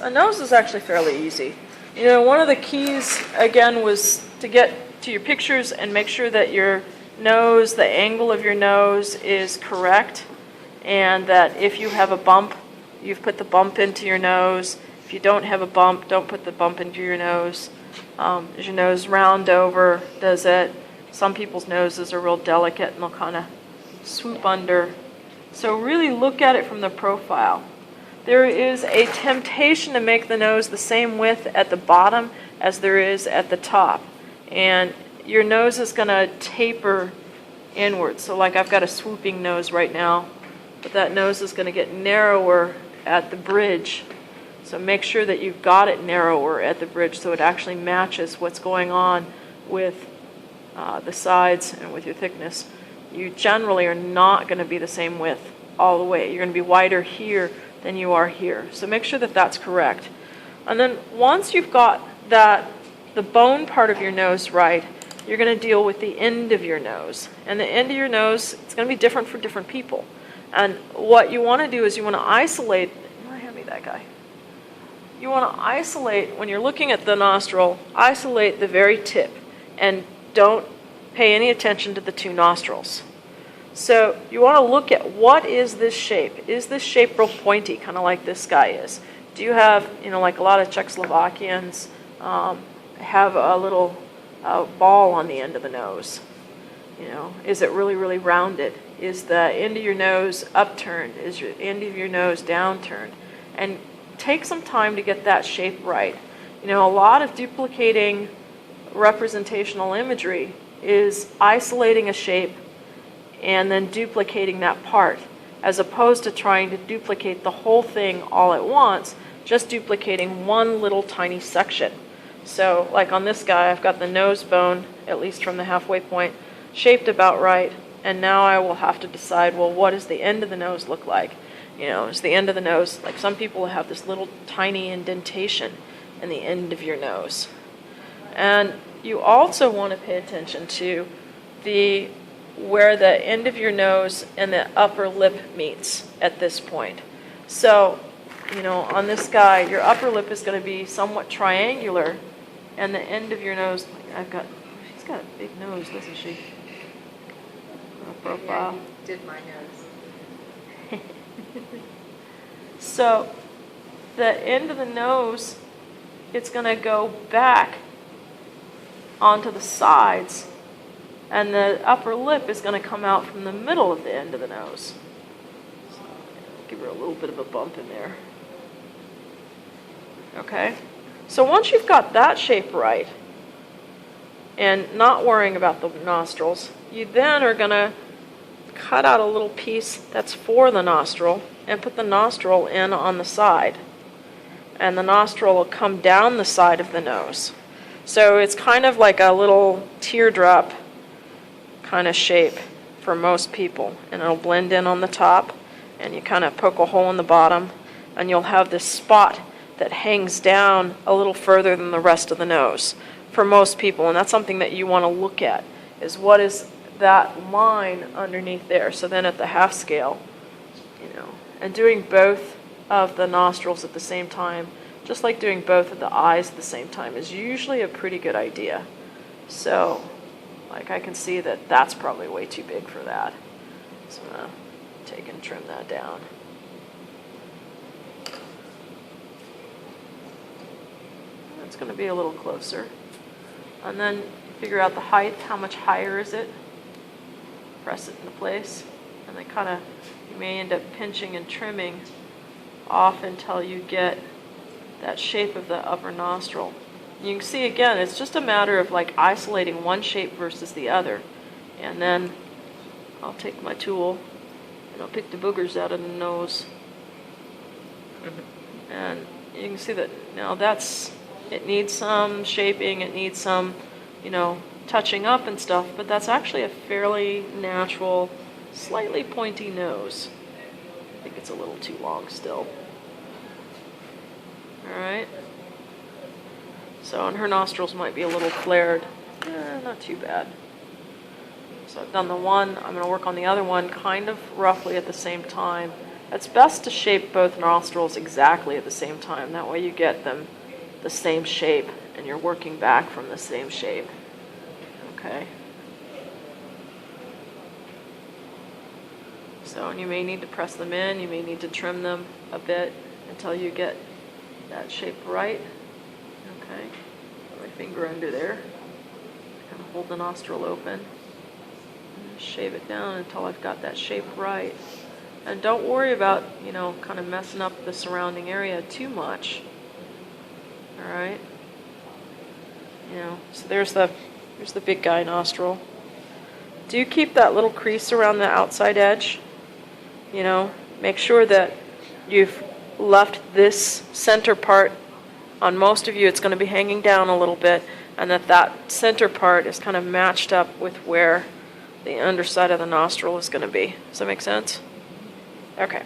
A nose is actually fairly easy. You know, one of the keys, again, was to get to your pictures and make sure that your nose, the angle of your nose is correct, and that if you have a bump, you've put the bump into your nose. If you don't have a bump, don't put the bump into your nose. Is your nose round over? Does it? Some people's noses are real delicate and they'll kind of swoop under. So really look at it from the profile. There is a temptation to make the nose the same width at the bottom as there is at the top. And your nose is going to taper inward. So like I've got a swooping nose right now, but that nose is going to get narrower at the bridge. So make sure that you've got it narrower at the bridge so it actually matches what's going on with the sides and with your thickness. You generally are not going to be the same width all the way. You're going to be wider here than you are here. So make sure that that's correct. And then once you've got the bone part of your nose right, you're going to deal with the end of your nose. And the end of your nose, it's going to be different for different people. And what you want to do is you want to isolate, hand me that guy. You want to isolate, when you're looking at the nostril, isolate the very tip and don't pay any attention to the two nostrils. So you want to look at what is this shape? Is this shape real pointy, kind of like this guy is? Do you have, like a lot of Czechoslovakians have a little ball on the end of the nose? Is it really, really rounded? Is the end of your nose upturned? Is your end of your nose downturned? And take some time to get that shape right. A lot of duplicating representational imagery is isolating a shape and then duplicating that part, as opposed to trying to duplicate the whole thing all at once, just duplicating one little tiny section. So like on this guy, I've got the nose bone, at least from the halfway point, shaped about right, and now I will have to decide, well, what does the end of the nose look like? Is the end of the nose, like some people have this little tiny indentation in the end of your nose. And you also want to pay attention to where the end of your nose and the upper lip meets at this point. So, on this guy, your upper lip is going to be somewhat triangular, and the end of your nose, she's got a big nose, doesn't she? Profile. Yeah, you did my nose. So the end of the nose, it's going to go back onto the sides, and the upper lip is going to come out from the middle of the end of the nose. So give her a little bit of a bump in there. Okay? So once you've got that shape right, and not worrying about the nostrils, you then are going to cut out a little piece that's for the nostril and put the nostril in on the side. And the nostril will come down the side of the nose. So it's kind of like a little teardrop kind of shape for most people. And it'll blend in on the top, and you kind of poke a hole in the bottom, and you'll have this spot that hangs down a little further than the rest of the nose for most people. And that's something that you want to look at, is what is that line underneath there. So then at the half scale, and doing both of the nostrils at the same time, just like doing both of the eyes at the same time, is usually a pretty good idea. So, like I can see that that's probably way too big for that. So I'm going to take and trim that down. It's going to be a little closer. And then figure out the height, how much higher is it? Press it into place, and then you may end up pinching and trimming off until you get that shape of the upper nostril. You can see again, it's just a matter of like isolating one shape versus the other. And then I'll take my tool and I'll pick the boogers out of the nose. And you can see that now it needs some shaping, it needs some, touching up and stuff, but that's actually a fairly natural, slightly pointy nose. I think it's a little too long still. Alright. So, and her nostrils might be a little flared. Not too bad. So I've done the one, I'm going to work on the other one kind of roughly at the same time, It's best to shape both nostrils exactly at the same time. That way you get them the same shape and you're working back from the same shape. Okay. So, and you may need to press them in, you may need to trim them a bit until you get that shape right. Okay. Put my finger under there. Kind of hold the nostril open. And shave it down until I've got that shape right. And don't worry about, you know, kind of messing up the surrounding area too much. All right. You know, so there's the big guy nostril. Do keep that little crease around the outside edge. You know, make sure that you've left this center part. On most of you, it's going to be hanging down a little bit, and that center part is kind of matched up with where the underside of the nostril is going to be. Does that make sense? Okay.